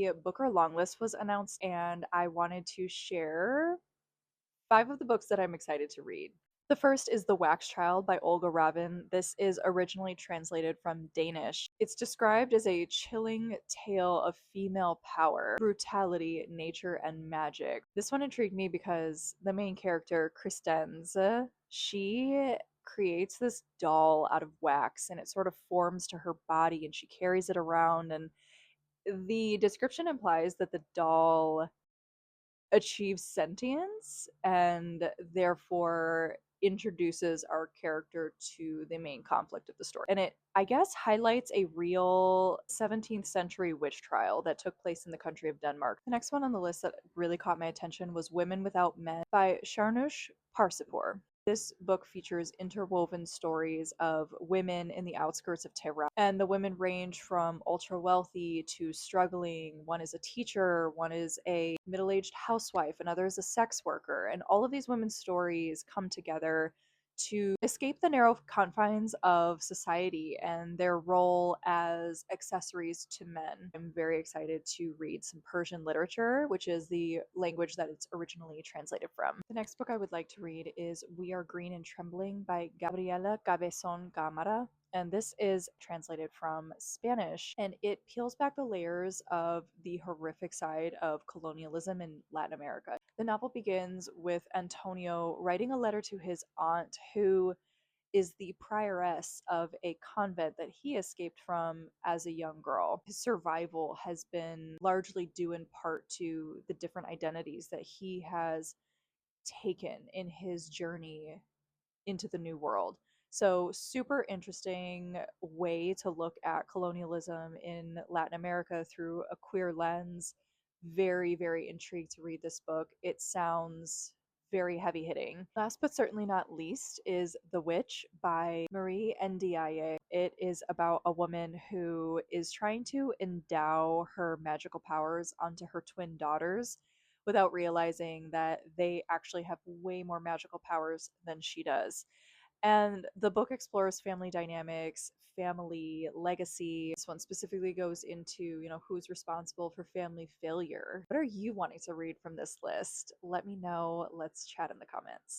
the Booker Longlist was announced, and I wanted to share 5 of the books that I'm excited to read. The first is The Wax Child by Olga Ravn. This is originally translated from Danish. It's described as a chilling tale of female power, brutality, nature, and magic. This one intrigued me because the main character, Kristense, she creates this doll out of wax and it sort of forms to her body and she carries it around, and the description implies that the doll achieves sentience and therefore introduces our character to the main conflict of the story. And it, I guess, highlights a real 17th century witch trial that took place in the country of Denmark. The next one on the list that really caught my attention was Women Without Men by Shahrnush Parsipur. This book features interwoven stories of women in the outskirts of Tehran. And the women range from ultra wealthy to struggling. One is a teacher, one is a middle aged housewife, another is a sex worker. And all of these women's stories come together to escape the narrow confines of society and their role as accessories to men. I'm very excited to read some Persian literature, which is the language that it's originally translated from. The next book I would like to read is We Are Green and Trembling by Gabriela Cabezón Cámara. And this is translated from Spanish, and it peels back the layers of the horrific side of colonialism in Latin America. The novel begins with Antonio writing a letter to his aunt, who is the prioress of a convent that he escaped from as a young girl. His survival has been largely due in part to the different identities that he has taken in his journey into the new world. So, super interesting way to look at colonialism in Latin America through a queer lens. Very, very intrigued to read this book. It sounds very heavy hitting. Last but certainly not least is The Witch by Marie NDiaye. It is about a woman who is trying to endow her magical powers onto her twin daughters without realizing that they actually have way more magical powers than she does. And the book explores family dynamics, family legacy. This one specifically goes into, who's responsible for family failure. What are you wanting to read from this list? Let me know. Let's chat in the comments.